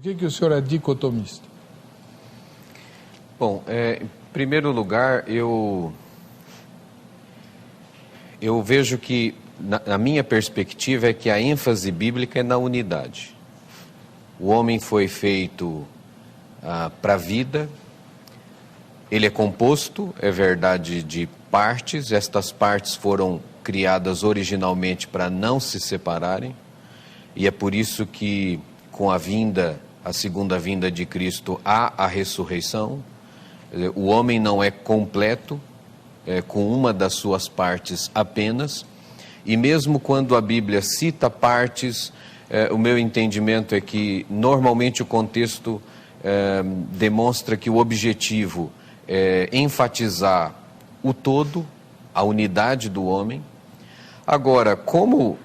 Por que o senhor é dicotomista? Bom, em primeiro lugar, eu vejo que, na minha perspectiva, é que a ênfase bíblica é na unidade. O homem foi feito para a vida, ele é composto, é verdade, de partes, estas partes foram criadas originalmente para não se separarem, e é por isso que, com a segunda vinda de Cristo, há a ressurreição. O homem não é completo, com uma das suas partes apenas, e mesmo quando a Bíblia cita partes, o meu entendimento é que normalmente o contexto demonstra que o objetivo é enfatizar o todo, a unidade do homem. Agora, como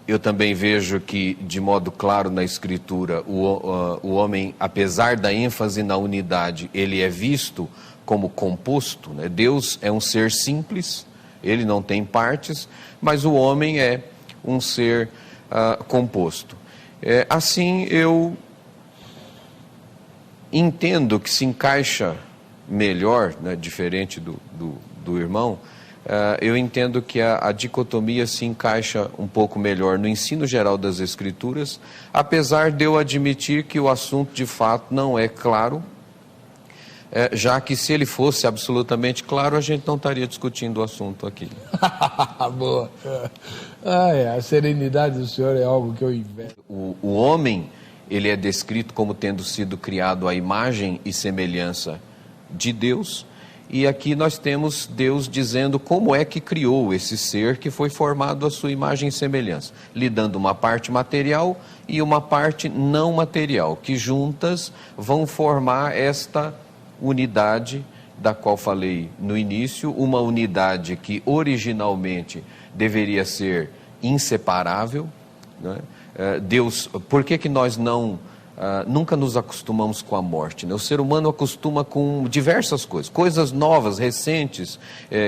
eu também vejo que, de modo claro na Escritura, o homem, apesar da ênfase na unidade, ele é visto como composto, né? Deus é um ser simples, ele não tem partes, mas o homem é um ser composto. Assim, eu entendo que se encaixa melhor, né, diferente do irmão, eu entendo que a dicotomia se encaixa um pouco melhor no ensino geral das Escrituras, apesar de eu admitir que o assunto de fato não é claro, já que se ele fosse absolutamente claro, a gente não estaria discutindo o assunto aqui. Boa. A serenidade do senhor é algo que eu invejo. O homem, ele é descrito como tendo sido criado à imagem e semelhança de Deus, e aqui nós temos Deus dizendo como é que criou esse ser que foi formado à sua imagem e semelhança, lhe dando uma parte material e uma parte não material, que juntas vão formar esta unidade da qual falei no início, uma unidade que originalmente deveria ser inseparável, né? Deus, por que nós nunca nos acostumamos com a morte, né? O ser humano acostuma com diversas coisas novas, recentes,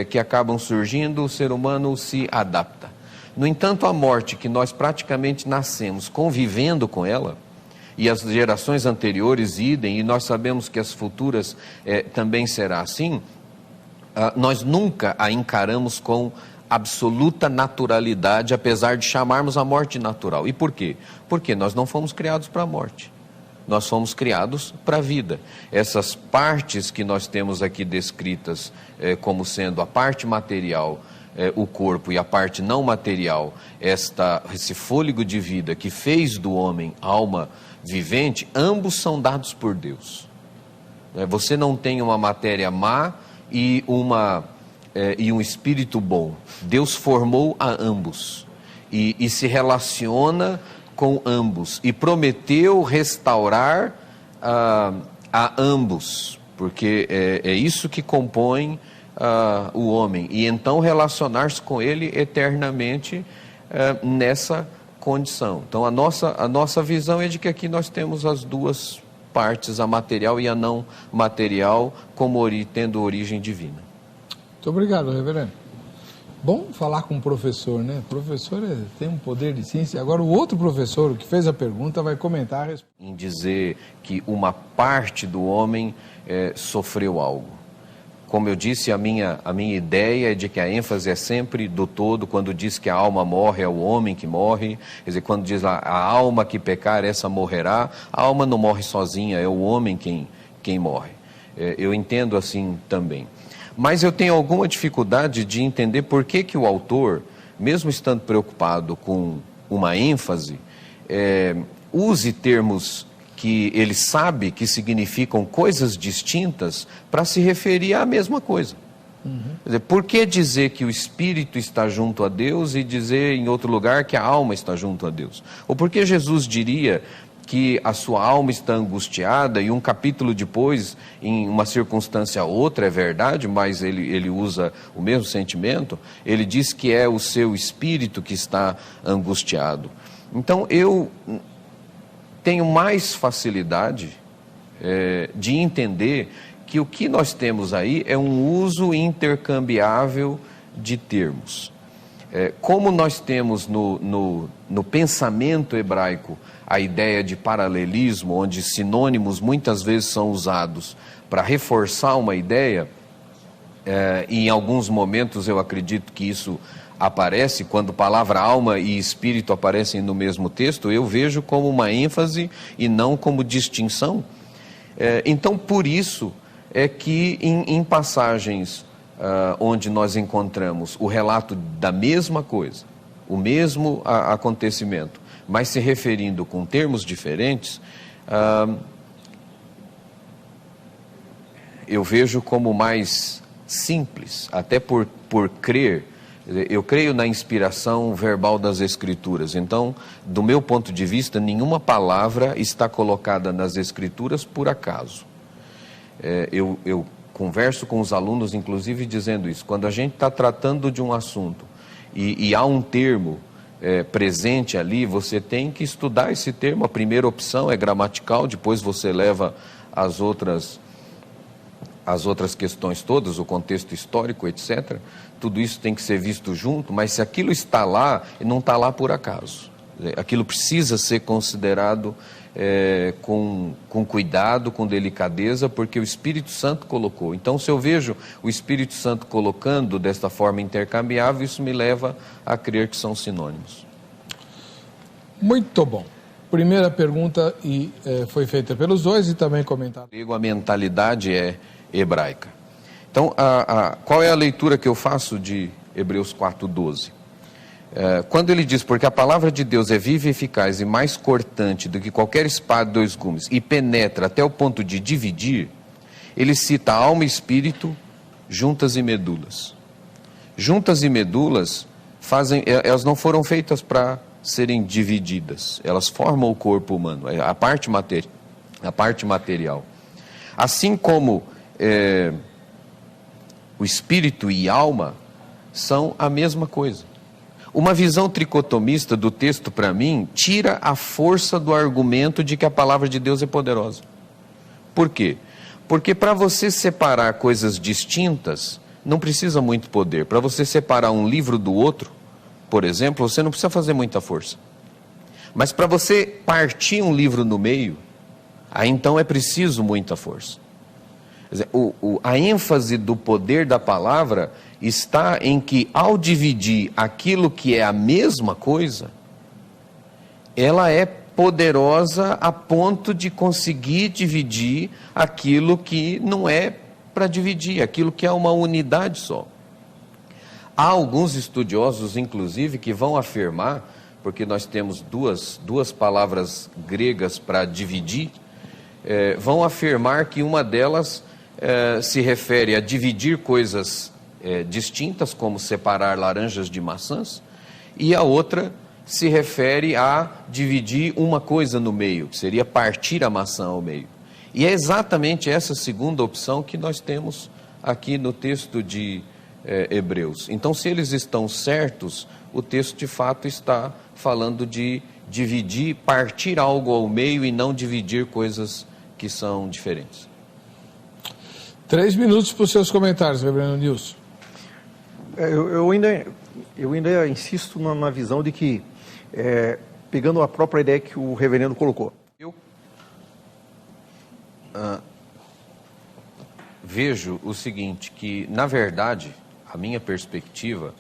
que acabam surgindo, o ser humano se adapta. No entanto, a morte, que nós praticamente nascemos convivendo com ela, e as gerações anteriores idem, e nós sabemos que as futuras também será assim, nós nunca a encaramos com absoluta naturalidade, apesar de chamarmos a morte natural. E por quê? Porque nós não fomos criados para a morte. Nós fomos criados para a vida. Essas partes que nós temos aqui descritas como sendo a parte material, o corpo, e a parte não material, esse fôlego de vida que fez do homem alma vivente, ambos são dados por Deus. Você não tem uma matéria má e um espírito bom. Deus formou a ambos e se relaciona com ambos e prometeu restaurar a ambos, porque é isso que compõe o homem, e então relacionar-se com ele eternamente nessa condição. Então a nossa visão é de que aqui nós temos as duas partes, a material e a não material, como tendo origem divina. Muito obrigado, reverendo. Bom falar com o professor, né? O professor tem um poder de ciência. Agora o outro professor, o que fez a pergunta, vai comentar a resposta. Em dizer que uma parte do homem sofreu algo. Como eu disse, a minha ideia é de que a ênfase é sempre do todo. Quando diz que a alma morre, é o homem que morre. Quer dizer, quando diz a alma que pecar, essa morrerá, a alma não morre sozinha, é o homem quem morre. Eu entendo assim também. Mas eu tenho alguma dificuldade de entender por que o autor, mesmo estando preocupado com uma ênfase, use termos que ele sabe que significam coisas distintas para se referir à mesma coisa. Quer dizer, por que dizer que o espírito está junto a Deus e dizer em outro lugar que a alma está junto a Deus? Ou por que Jesus diria que a sua alma está angustiada e um capítulo depois, em uma circunstância outra, é verdade, mas ele usa o mesmo sentimento, ele diz que é o seu espírito que está angustiado. Então eu tenho mais facilidade de entender que o que nós temos aí é um uso intercambiável de termos. Como nós temos no pensamento hebraico a ideia de paralelismo, onde sinônimos muitas vezes são usados para reforçar uma ideia, e em alguns momentos eu acredito que isso aparece, quando palavra alma e espírito aparecem no mesmo texto, eu vejo como uma ênfase e não como distinção. Então, por isso é que em passagens onde nós encontramos o relato da mesma coisa, o mesmo acontecimento, mas se referindo com termos diferentes, eu vejo como mais simples, até por crer. Eu creio na inspiração verbal das Escrituras. Então, do meu ponto de vista, nenhuma palavra está colocada nas Escrituras por acaso. Eu converso com os alunos, inclusive, dizendo isso. Quando a gente está tratando de um assunto e há um termo presente ali, você tem que estudar esse termo. A primeira opção é gramatical, depois você leva as outras questões todas, o contexto histórico, etc. Tudo isso tem que ser visto junto, mas se aquilo está lá, não está lá por acaso. Aquilo precisa ser considerado com cuidado, com delicadeza, porque o Espírito Santo colocou. Então, se eu vejo o Espírito Santo colocando desta forma intercambiável, isso me leva a crer que são sinônimos. Muito bom. Primeira pergunta foi feita pelos dois e também comentada. A mentalidade é hebraica. Então, qual é a leitura que eu faço de Hebreus 4:12? Quando ele diz, porque a palavra de Deus é viva e eficaz e mais cortante do que qualquer espada de 2 gumes e penetra até o ponto de dividir, ele cita alma e espírito, juntas e medulas. Juntas e medulas elas não foram feitas para serem divididas, elas formam o corpo humano, a parte material. Assim como o espírito e alma são a mesma coisa. Uma visão tricotomista do texto, para mim, tira a força do argumento de que a palavra de Deus é poderosa. Por quê? Porque para você separar coisas distintas, não precisa muito poder. Para você separar um livro do outro, por exemplo, você não precisa fazer muita força. Mas para você partir um livro no meio, aí então é preciso muita força. Quer dizer, a ênfase do poder da palavra está em que, ao dividir aquilo que é a mesma coisa, ela é poderosa a ponto de conseguir dividir aquilo que não é para dividir, aquilo que é uma unidade só. Há alguns estudiosos, inclusive, que vão afirmar, porque nós temos duas palavras gregas para dividir, vão afirmar que uma delas se refere a dividir coisas distintas, como separar laranjas de maçãs, e a outra se refere a dividir uma coisa no meio, que seria partir a maçã ao meio. E é exatamente essa segunda opção que nós temos aqui no texto de Hebreus. Então, se eles estão certos, o texto de fato está falando de dividir, partir algo ao meio e não dividir coisas que são diferentes. 3 minutos para os seus comentários, Reverendo Nilson. Eu ainda insisto na visão de que, pegando a própria ideia que o reverendo colocou. Eu vejo o seguinte, que na verdade, a minha perspectiva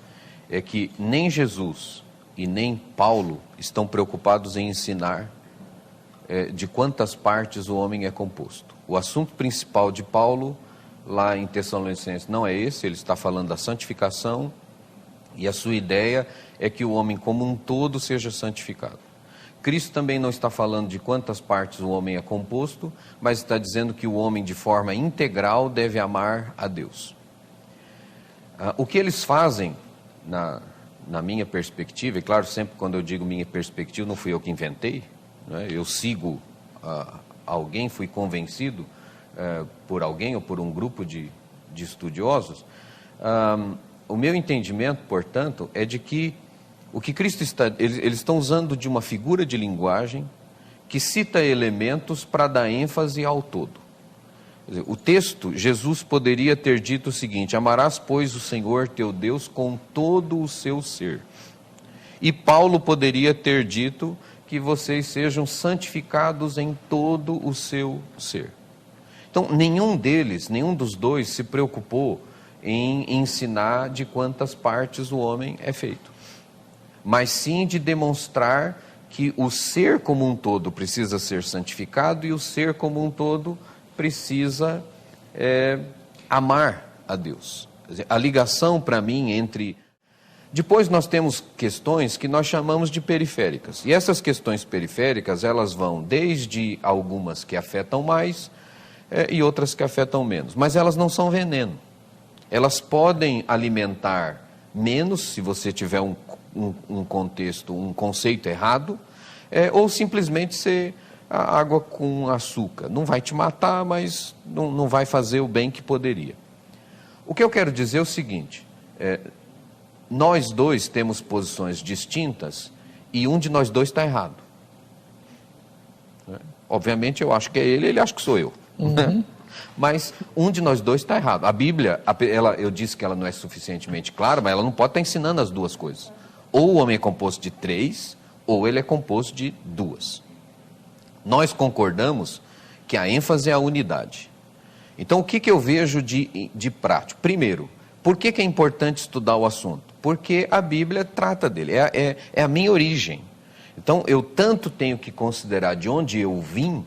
é que nem Jesus e nem Paulo estão preocupados em ensinar de quantas partes o homem é composto. O assunto principal de Paulo, lá em Tessalonicenses, não é esse, ele está falando da santificação, e a sua ideia é que o homem como um todo seja santificado. Cristo também não está falando de quantas partes o homem é composto, mas está dizendo que o homem, de forma integral, deve amar a Deus. O que eles fazem, na minha perspectiva, e claro, sempre quando eu digo minha perspectiva, não fui eu que inventei, né? Eu sigo alguém, fui convencido por alguém ou por um grupo de estudiosos. O meu entendimento, portanto, é de que o que Cristo eles estão usando de uma figura de linguagem que cita elementos para dar ênfase ao todo. O texto, Jesus poderia ter dito o seguinte: amarás, pois, o Senhor teu Deus com todo o seu ser. E Paulo poderia ter dito que vocês sejam santificados em todo o seu ser. Então, nenhum dos dois se preocupou em ensinar de quantas partes o homem é feito, mas sim de demonstrar que o ser como um todo precisa ser santificado e o ser como um todo precisa amar a Deus. Quer dizer, a ligação para mim entre... Depois nós temos questões que nós chamamos de periféricas. E essas questões periféricas, elas vão desde algumas que afetam mais e outras que afetam menos. Mas elas não são veneno. Elas podem alimentar menos, se você tiver um contexto, um conceito errado, ou simplesmente ser a água com açúcar. Não vai te matar, mas não vai fazer o bem que poderia. O que eu quero dizer é o seguinte: nós dois temos posições distintas e um de nós dois está errado. Obviamente eu acho que é ele acha que sou eu. Uhum. Mas um de nós dois está errado. A Bíblia, eu disse que ela não é suficientemente clara, mas ela não pode estar ensinando as duas coisas. Ou o homem é composto de 3, ou ele é composto de 2. Nós concordamos que a ênfase é a unidade. Então, o que eu vejo de prático? Primeiro, por que é importante estudar o assunto? Porque a Bíblia trata dele, é a minha origem. Então, eu tanto tenho que considerar de onde eu vim,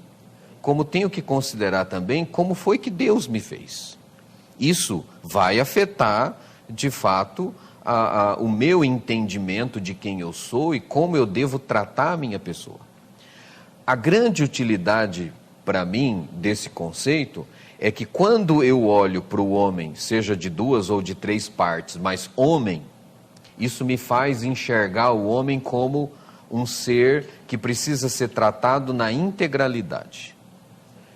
como tenho que considerar também como foi que Deus me fez. Isso vai afetar, de fato, o meu entendimento de quem eu sou e como eu devo tratar a minha pessoa. A grande utilidade para mim desse conceito é que quando eu olho para o homem, seja de 2 ou de 3 partes, mas homem, isso me faz enxergar o homem como um ser que precisa ser tratado na integralidade.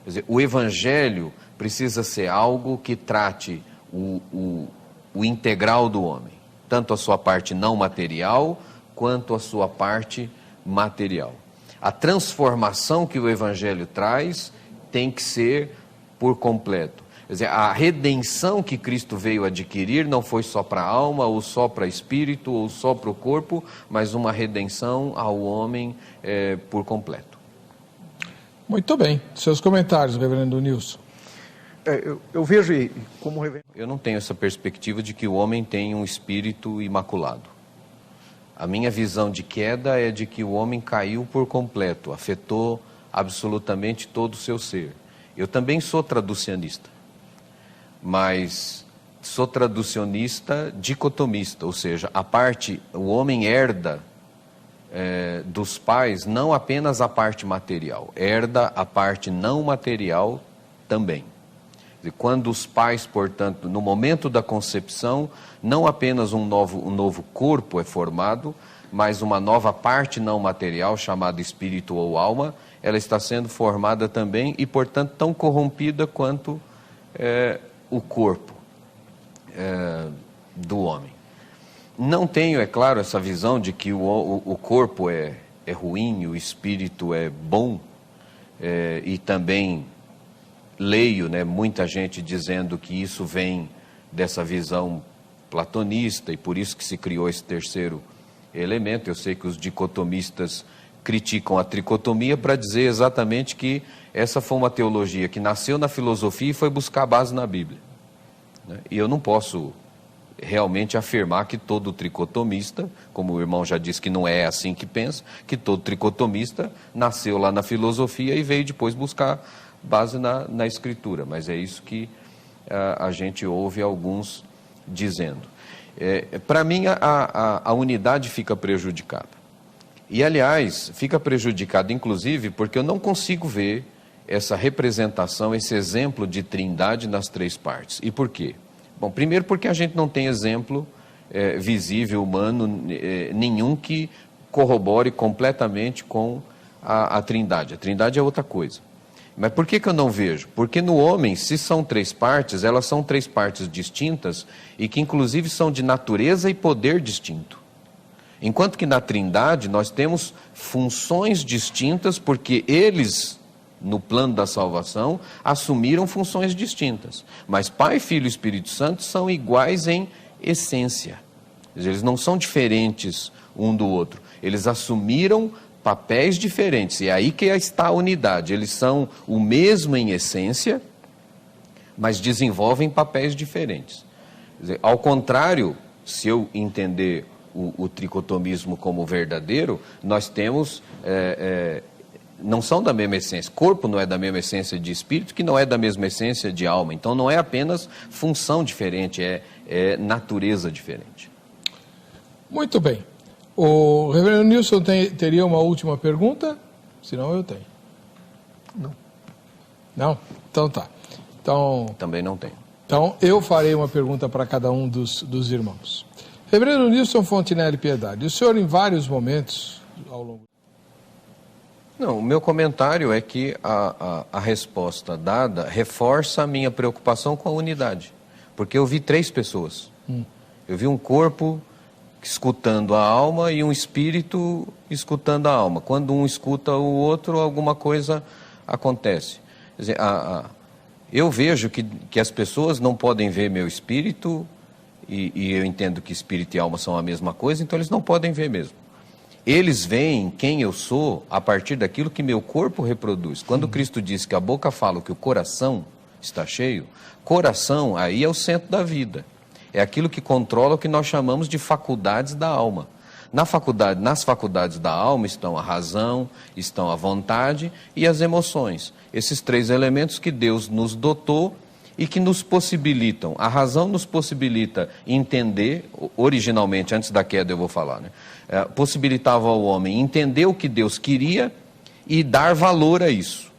Quer dizer, o Evangelho precisa ser algo que trate o integral do homem, tanto a sua parte não material, quanto a sua parte material. A transformação que o Evangelho traz tem que ser por completo. Quer dizer, a redenção que Cristo veio adquirir não foi só para a alma, ou só para o espírito, ou só para o corpo, mas uma redenção ao homem por completo. Muito bem. Seus comentários, reverendo Nilson. Eu vejo como reverendo... Eu não tenho essa perspectiva de que o homem tem um espírito imaculado. A minha visão de queda é de que o homem caiu por completo, afetou absolutamente todo o seu ser. Eu também sou traducionista, mas sou traducionista dicotomista, ou seja, o homem herda dos pais não apenas a parte material, herda a parte não material também. E quando os pais, portanto, no momento da concepção, não apenas um novo corpo é formado, mas uma nova parte não material, chamada espírito ou alma, ela está sendo formada também e, portanto, tão corrompida quanto o corpo do homem. Não tenho, é claro, essa visão de que o corpo é ruim, o espírito é bom, e também leio, muita gente dizendo que isso vem dessa visão platonista e por isso que se criou esse terceiro elemento. Eu sei que os dicotomistas criticam a tricotomia para dizer exatamente que essa foi uma teologia que nasceu na filosofia e foi buscar base na Bíblia. E eu não posso realmente afirmar que todo tricotomista, como o irmão já disse que não é assim que pensa, que todo tricotomista nasceu lá na filosofia e veio depois buscar base na Escritura, mas é isso que a gente ouve alguns dizendo. Para mim, a unidade fica prejudicada. E, aliás, fica prejudicada, inclusive, porque eu não consigo ver essa representação, esse exemplo de trindade nas 3 partes. E por quê? Bom, primeiro porque a gente não tem exemplo visível, humano, nenhum que corrobore completamente com a trindade. A trindade é outra coisa. Mas por que eu não vejo? Porque no homem, se são 3 partes, elas são 3 partes distintas e que inclusive são de natureza e poder distinto. Enquanto que na trindade nós temos funções distintas porque eles no plano da salvação, assumiram funções distintas. Mas Pai, Filho e Espírito Santo são iguais em essência. Eles não são diferentes um do outro. Eles assumiram papéis diferentes. E é aí que está a unidade. Eles são o mesmo em essência, mas desenvolvem papéis diferentes. Quer dizer, ao contrário, se eu entender o tricotomismo como verdadeiro, nós temos... não são da mesma essência. Corpo não é da mesma essência de espírito, que não é da mesma essência de alma. Então não é apenas função diferente, é natureza diferente. Muito bem. O reverendo Nilson teria uma última pergunta? Senão eu tenho. Não. Não? Então tá. Então, Também não tenho. então eu farei uma pergunta para cada um dos irmãos. Reverendo Nilson Fontinelli Piedade, o senhor em vários momentos ao longo... Não, o meu comentário é que a resposta dada reforça a minha preocupação com a unidade. Porque eu vi 3 pessoas. Eu vi um corpo escutando a alma e um espírito escutando a alma. Quando um escuta o outro, alguma coisa acontece. Quer dizer, eu vejo que as pessoas não podem ver meu espírito, e eu entendo que espírito e alma são a mesma coisa, então eles não podem ver mesmo. Eles veem quem eu sou a partir daquilo que meu corpo reproduz. Quando Cristo disse que a boca fala o que o coração está cheio, coração aí é o centro da vida. É aquilo que controla o que nós chamamos de faculdades da alma. Nas faculdades da alma estão a razão, estão a vontade e as emoções. Esses 3 elementos que Deus nos dotou e que nos possibilitam. A razão nos possibilita entender, originalmente, antes da queda eu vou falar, né? Possibilitava ao homem entender o que Deus queria e dar valor a isso,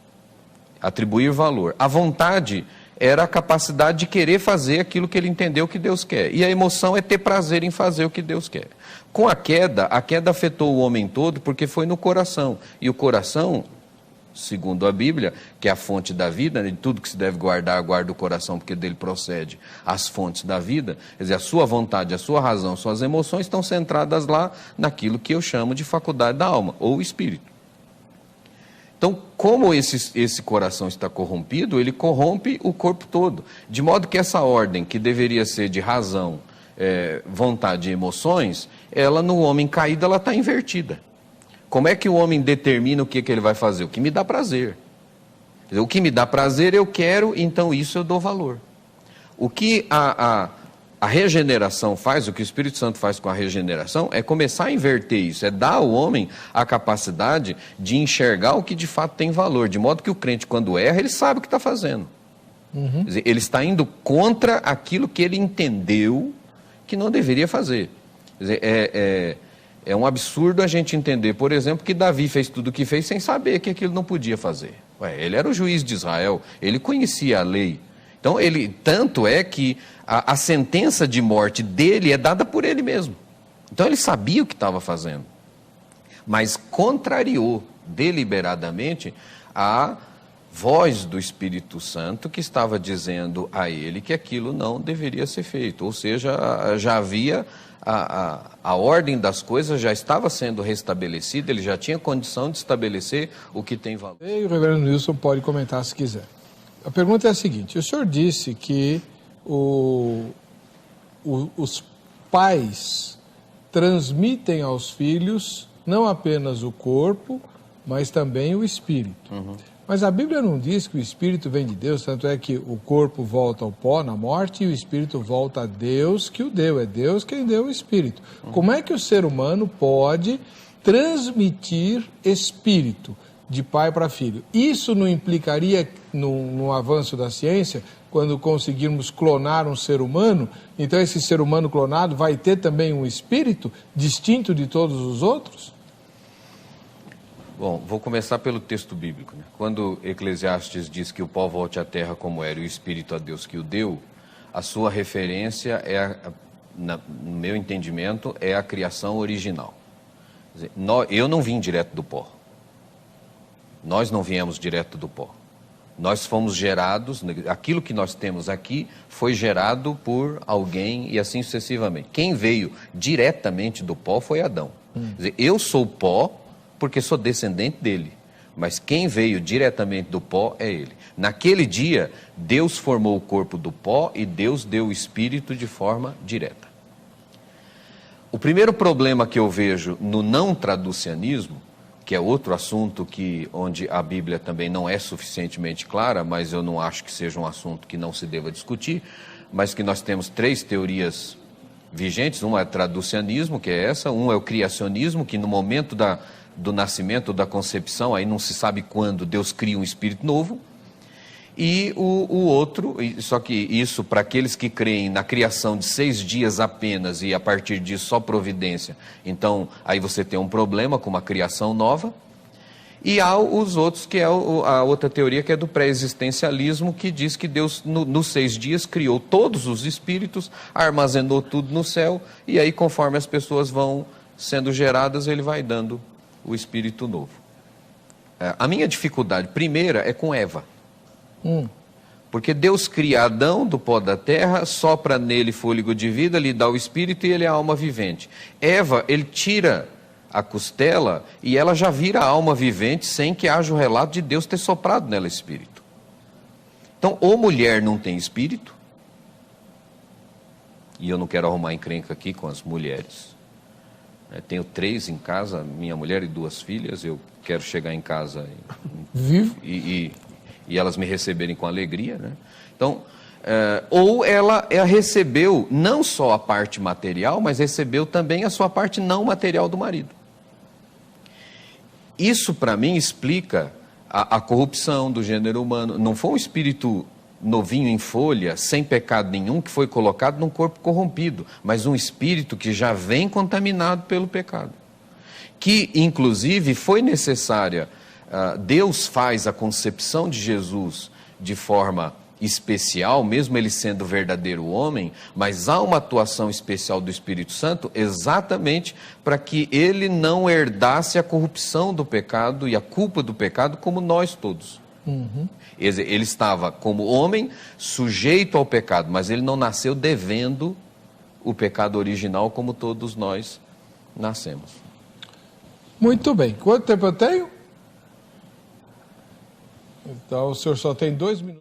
atribuir valor. A vontade era a capacidade de querer fazer aquilo que ele entendeu que Deus quer. E a emoção é ter prazer em fazer o que Deus quer. Com a queda afetou o homem todo porque foi no coração. E o coração, segundo a Bíblia, que é a fonte da vida, de tudo que se deve guardar, guarda o coração, porque dele procede as fontes da vida. Quer dizer, a sua vontade, a sua razão, suas emoções estão centradas lá naquilo que eu chamo de faculdade da alma, ou espírito. Então, como esse coração está corrompido, ele corrompe o corpo todo. De modo que essa ordem, que deveria ser de razão, vontade e emoções, ela no homem caído, ela está invertida. Como é que o homem determina o que ele vai fazer? O que me dá prazer. Quer dizer, o que me dá prazer eu quero, então isso eu dou valor. O que a regeneração faz, o que o Espírito Santo faz com a regeneração, é começar a inverter isso, é dar ao homem a capacidade de enxergar o que de fato tem valor, de modo que o crente, quando erra, ele sabe o que está fazendo. Quer dizer, ele está indo contra aquilo que ele entendeu que não deveria fazer. Quer dizer, é um absurdo a gente entender, por exemplo, que Davi fez tudo o que fez sem saber que aquilo não podia fazer. Ele era o juiz de Israel, ele conhecia a lei. Então, tanto é que a sentença de morte dele é dada por ele mesmo. Então, ele sabia o que estava fazendo. Mas contrariou deliberadamente a voz do Espírito Santo que estava dizendo a ele que aquilo não deveria ser feito. Ou seja, já havia... A ordem das coisas já estava sendo restabelecida, ele já tinha condição de estabelecer o que tem valor. E o reverendo Nilson pode comentar se quiser. A pergunta é a seguinte: o senhor disse que os pais transmitem aos filhos não apenas o corpo, mas também o espírito. Mas a Bíblia não diz que o espírito vem de Deus, tanto é que o corpo volta ao pó na morte e o espírito volta a Deus que o deu. É Deus quem deu o espírito. Como é que o ser humano pode transmitir espírito de pai para filho? Isso não implicaria no avanço da ciência, quando conseguirmos clonar um ser humano? Então esse ser humano clonado vai ter também um espírito distinto de todos os outros? Bom, vou começar pelo texto bíblico, né? Quando Eclesiastes diz que o pó volte à terra como era e o espírito a Deus que o deu, a sua referência no meu entendimento, é a criação original. Quer dizer, eu não vim direto do pó. Nós não viemos direto do pó. Nós fomos gerados, aquilo que nós temos aqui foi gerado por alguém e assim sucessivamente. Quem veio diretamente do pó foi Adão. Quer dizer, eu sou pó porque sou descendente dele. Mas quem veio diretamente do pó é ele. Naquele dia, Deus formou o corpo do pó e Deus deu o Espírito de forma direta. O primeiro problema que eu vejo no não traducianismo, que é outro assunto onde a Bíblia também não é suficientemente clara, mas eu não acho que seja um assunto que não se deva discutir, mas que nós temos 3 teorias vigentes. Uma é o traducianismo, que é essa. Um é o criacionismo, que no momento do nascimento, da concepção, aí não se sabe quando, Deus cria um espírito novo. E o outro, só que isso para aqueles que creem na criação de 6 dias apenas e a partir disso só providência, então aí você tem um problema com uma criação nova. E há os outros, que é a outra teoria, que é do pré-existencialismo, que diz que Deus nos 6 dias criou todos os espíritos, armazenou tudo no céu, e aí conforme as pessoas vão sendo geradas, ele vai dando o espírito novo. A minha dificuldade primeira é com Eva. Porque Deus cria Adão do pó da terra, sopra nele fôlego de vida, lhe dá o espírito e ele é a alma vivente. Eva, ele tira a costela e ela já vira a alma vivente sem que haja o relato de Deus ter soprado nela espírito. Então, ou mulher não tem espírito, e eu não quero arrumar encrenca aqui com as mulheres. Tenho 3 em casa, minha mulher e 2 filhas, eu quero chegar em casa vivo e elas me receberem com alegria, né? Então, ou ela recebeu não só a parte material, mas recebeu também a sua parte não material do marido. Isso, para mim, explica a corrupção do gênero humano. Não foi um espírito novinho em folha, sem pecado nenhum, que foi colocado num corpo corrompido, mas um espírito que já vem contaminado pelo pecado. Que, inclusive, foi necessária. Deus faz a concepção de Jesus de forma especial, mesmo ele sendo verdadeiro homem, mas há uma atuação especial do Espírito Santo exatamente para que ele não herdasse a corrupção do pecado e a culpa do pecado como nós todos. Ele estava como homem sujeito ao pecado, mas ele não nasceu devendo o pecado original como todos nós nascemos. Muito bem. Quanto tempo eu tenho? Então, o senhor só tem 2 minutos.